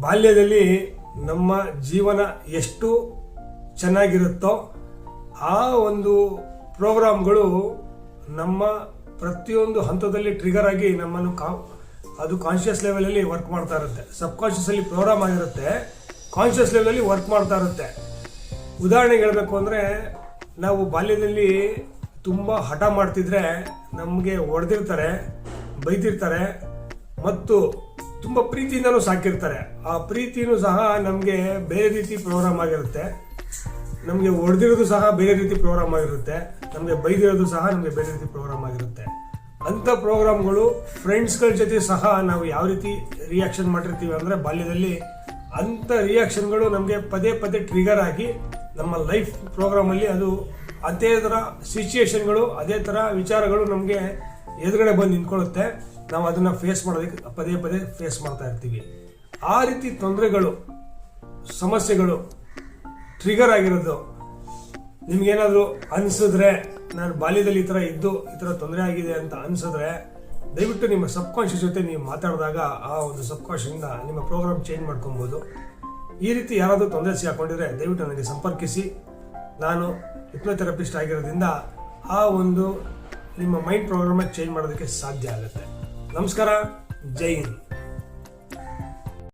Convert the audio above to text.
ಬಾಲ್ಯದಲ್ಲಿ ನಮ್ಮ ಜೀವನ ಎಷ್ಟು ಚೆನ್ನಾಗಿರುತ್ತೋ ಆ ಒಂದು ಪ್ರೋಗ್ರಾಮ್ಗಳು ನಮ್ಮ ಪ್ರತಿಯೊಂದು ಹಂತದಲ್ಲಿ ಟ್ರಿಗರ್ ಆಗಿ ನಮ್ಮನ್ನು ಅದು ಕಾನ್ಷಿಯಸ್ ಲೆವೆಲಲ್ಲಿ ವರ್ಕ್ ಮಾಡ್ತಾ ಇರುತ್ತೆ. ಸಬ್ ಕಾನ್ಷಿಯಸಲ್ಲಿ ಪ್ರೋಗ್ರಾಮ್ ಆಗಿರುತ್ತೆ, ಕಾನ್ಷಿಯಸ್ ಲೆವೆಲಲ್ಲಿ ವರ್ಕ್ ಮಾಡ್ತಾ ಇರುತ್ತೆ. ಉದಾಹರಣೆಗೆ ಹೇಳಬೇಕು ಅಂದರೆ, ನಾವು ಬಾಲ್ಯದಲ್ಲಿ ತುಂಬ ಹಠ ಮಾಡ್ತಿದ್ರೆ ನಮಗೆ ಹೊಡೆದಿರ್ತಾರೆ, ಬೈದಿರ್ತಾರೆ ಮತ್ತು ತುಂಬ ಪ್ರೀತಿಯಿಂದನೂ ಸಾಕಿರ್ತಾರೆ. ಆ ಪ್ರೀತಿನೂ ಸಹ ನಮಗೆ ಬೇರೆ ರೀತಿ ಪ್ರೋಗ್ರಾಮ್ ಆಗಿರುತ್ತೆ. ನಮಗೆ ಹೊಡೆದಿರೋದು ಸಹ ಬೇರೆ ರೀತಿ ಪ್ರೋಗ್ರಾಮ್ ಆಗಿರುತ್ತೆ, ನಮಗೆ ಬೈದಿರೋದು ಸಹ ನಮಗೆ ಬೇರೆ ರೀತಿ ಪ್ರೋಗ್ರಾಮ್ ಆಗಿರುತ್ತೆ. ಅಂಥ ಪ್ರೋಗ್ರಾಮ್ಗಳು ಫ್ರೆಂಡ್ಸ್ಗಳ ಜೊತೆ ಸಹ ನಾವು ಯಾವ ರೀತಿ ರಿಯಾಕ್ಷನ್ ಮಾಡಿರ್ತೀವಿ ಅಂದರೆ, ಬಾಲ್ಯದಲ್ಲಿ ಅಂಥ ರಿಯಾಕ್ಷನ್ಗಳು ನಮಗೆ ಪದೇ ಪದೇ ಟ್ರಿಗರ್ ಆಗಿ ನಮ್ಮ ಲೈಫ್ ಪ್ರೋಗ್ರಾಮಲ್ಲಿ ಅದು ಅದೇ ಥರ ಸಿಚುಯೇಷನ್ಗಳು, ಅದೇ ಥರ ವಿಚಾರಗಳು ನಮಗೆ ಎದುರುಗಡೆ ಬಂದು ನಿಂತ್ಕೊಳ್ಳುತ್ತೆ. ನಾವು ಅದನ್ನು ಫೇಸ್ ಮಾಡೋದಕ್ಕೆ ಪದೇ ಪದೇ ಫೇಸ್ ಮಾಡ್ತಾ ಇರ್ತೀವಿ. ಆ ರೀತಿ ತೊಂದರೆಗಳು, ಸಮಸ್ಯೆಗಳು ಟ್ರಿಗರ್ ಆಗಿರೋದು ನಿಮ್ಗೇನಾದರೂ ಅನಿಸಿದ್ರೆ, ನಾನು ಬಾಲ್ಯದಲ್ಲಿ ಈ ಥರ ತೊಂದರೆ ಆಗಿದೆ ಅಂತ ಅನಿಸಿದ್ರೆ, ದಯವಿಟ್ಟು ನಿಮ್ಮ ಸಬ್ ಕಾನ್ಷಿಯಸ್ ಜೊತೆ ನೀವು ಮಾತಾಡಿದಾಗ ಆ ಒಂದು ಸಬ್ ಕಾನ್ಷಿಯಸ್ನಿಂದ ನಿಮ್ಮ ಪ್ರೋಗ್ರಾಮ್ ಚೇಂಜ್ ಮಾಡ್ಕೊಬೋದು. ಈ ರೀತಿ ಯಾರಾದರೂ ತೊಂದರೆ ಸಿಕ್ಕೊಂಡಿದ್ರೆ ದಯವಿಟ್ಟು ನನಗೆ ಸಂಪರ್ಕಿಸಿ. ನಾನು ಹಿಪ್ನೋಥೆರಪಿಸ್ಟ್ ಆಗಿರೋದ್ರಿಂದ ಆ ಒಂದು ನಿಮ್ಮ ಮೈಂಡ್ ಪ್ರೋಗ್ರಾಮ್ ಚೇಂಜ್ ಮಾಡೋದಕ್ಕೆ ಸಾಧ್ಯ ಆಗುತ್ತೆ. ನಮಸ್ಕಾರ, ಜೈ ಹಿಂದ್.